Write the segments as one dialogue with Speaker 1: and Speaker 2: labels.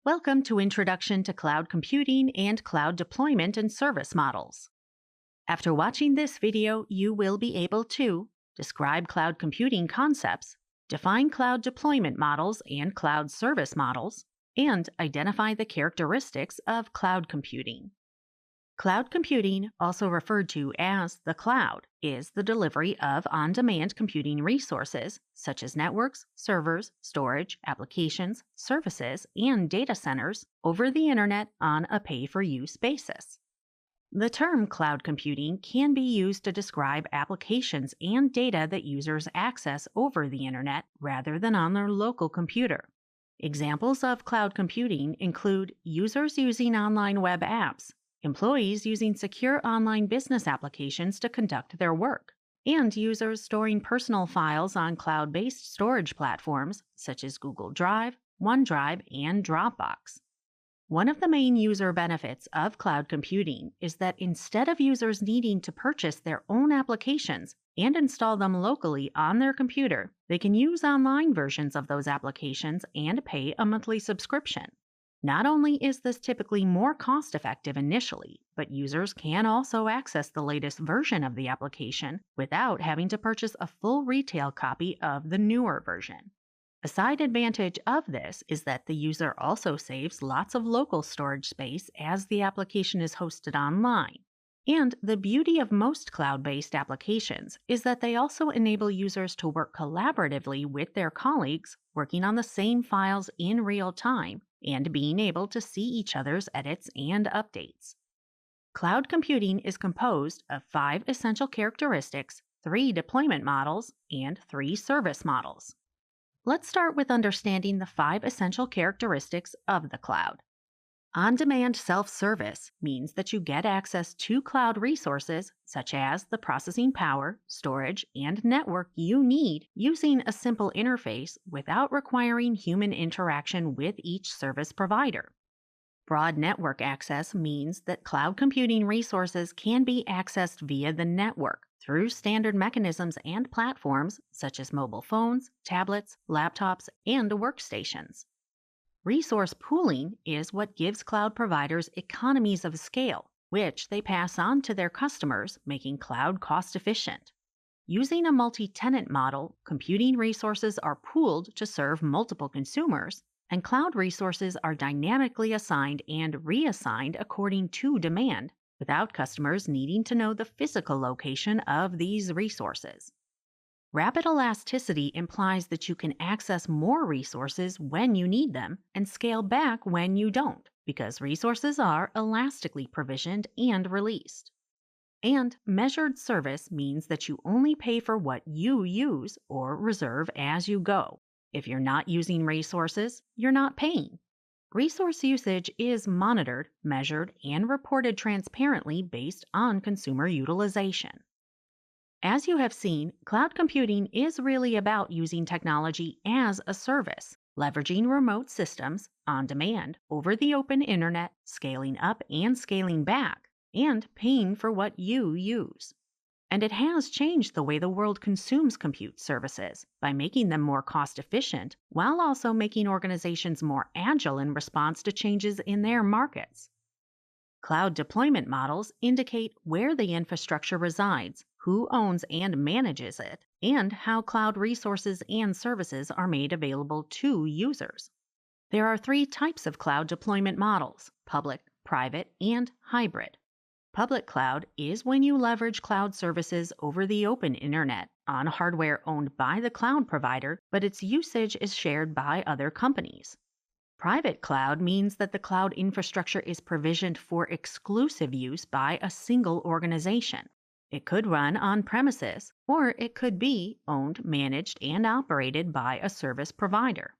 Speaker 1: Welcome to Introduction to Cloud Computing and Cloud Deployment and Service Models. After watching this video, you will be able to describe cloud computing concepts, define cloud deployment models and cloud service models, and identify the characteristics of cloud computing. Cloud computing, also referred to as the cloud, is the delivery of on-demand computing resources such as networks, servers, storage, applications, services, and data centers over the internet on a pay-for-use basis. The term cloud computing can be used to describe applications and data that users access over the internet rather than on their local computer. Examples of cloud computing include users using online web apps, employees using secure online business applications to conduct their work, and users storing personal files on cloud-based storage platforms such as Google Drive, OneDrive, and Dropbox. One of the main user benefits of cloud computing is that instead of users needing to purchase their own applications and install them locally on their computer, they can use online versions of those applications and pay a monthly subscription. Not only is this typically more cost-effective initially, but users can also access the latest version of the application without having to purchase a full retail copy of the newer version. A side advantage of this is that the user also saves lots of local storage space as the application is hosted online. And the beauty of most cloud-based applications is that they also enable users to work collaboratively with their colleagues working on the same files in real time and being able to see each other's edits and updates. Cloud computing is composed of 5 essential characteristics, 3 deployment models, and 3 service models. Let's start with understanding the 5 essential characteristics of the cloud. On-demand self-service means that you get access to cloud resources such as the processing power, storage, and network you need using a simple interface without requiring human interaction with each service provider. Broad network access means that cloud computing resources can be accessed via the network through standard mechanisms and platforms such as mobile phones, tablets, laptops, and workstations. Resource pooling is what gives cloud providers economies of scale, which they pass on to their customers, making cloud cost-efficient. Using a multi-tenant model, computing resources are pooled to serve multiple consumers, and cloud resources are dynamically assigned and reassigned according to demand, without customers needing to know the physical location of these resources. Rapid elasticity implies that you can access more resources when you need them and scale back when you don't, because resources are elastically provisioned and released. And measured service means that you only pay for what you use or reserve as you go. If you're not using resources, you're not paying. Resource usage is monitored, measured, and reported transparently based on consumer utilization. As you have seen, cloud computing is really about using technology as a service, leveraging remote systems on demand over the open internet, scaling up and scaling back, and paying for what you use. And it has changed the way the world consumes compute services by making them more cost-efficient while also making organizations more agile in response to changes in their markets. Cloud deployment models indicate where the infrastructure resides, who owns and manages it, and how cloud resources and services are made available to users. There are 3 types of cloud deployment models: public, private, and hybrid. Public cloud is when you leverage cloud services over the open internet on hardware owned by the cloud provider, but its usage is shared by other companies. Private cloud means that the cloud infrastructure is provisioned for exclusive use by a single organization. It could run on premises, or it could be owned, managed, and operated by a service provider.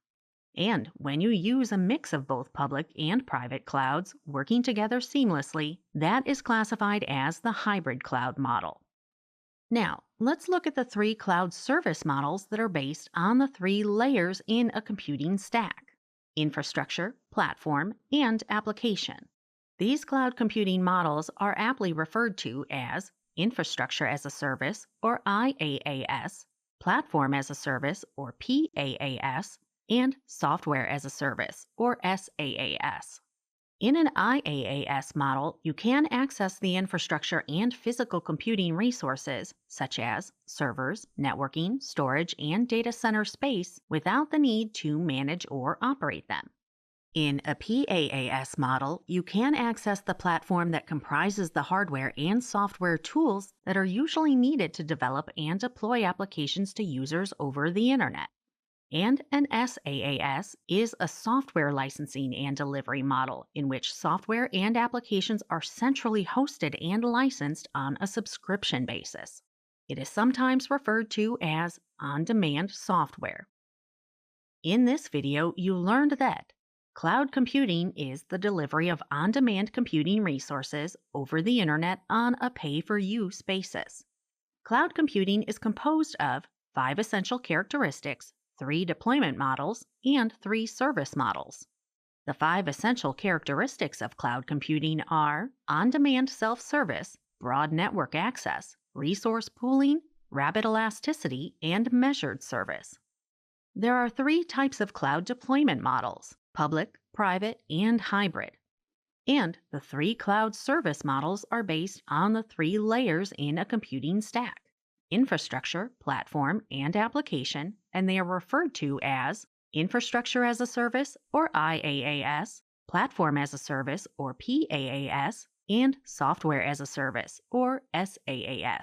Speaker 1: And when you use a mix of both public and private clouds working together seamlessly, that is classified as the hybrid cloud model. Now, let's look at the 3 cloud service models that are based on the 3 layers in a computing stack: infrastructure, platform, and application. These cloud computing models are aptly referred to as Infrastructure as a Service, or IaaS, Platform as a Service, or PaaS, and Software as a Service, or SaaS. In an IaaS model, you can access the infrastructure and physical computing resources, such as servers, networking, storage, and data center space, without the need to manage or operate them. In a PaaS model, you can access the platform that comprises the hardware and software tools that are usually needed to develop and deploy applications to users over the internet. And an SaaS is a software licensing and delivery model in which software and applications are centrally hosted and licensed on a subscription basis. It is sometimes referred to as on-demand software. In this video, you learned that cloud computing is the delivery of on-demand computing resources over the internet on a pay-for-use basis. Cloud computing is composed of 5 essential characteristics, 3 deployment models, and 3 service models. The 5 essential characteristics of cloud computing are on-demand self-service, broad network access, resource pooling, rapid elasticity, and measured service. There are 3 types of cloud deployment models: public, private, and hybrid. And the 3 cloud service models are based on the 3 layers in a computing stack: infrastructure, platform, and application, and they are referred to as infrastructure as a service, or IaaS, platform as a service, or PaaS, and software as a service, or SaaS.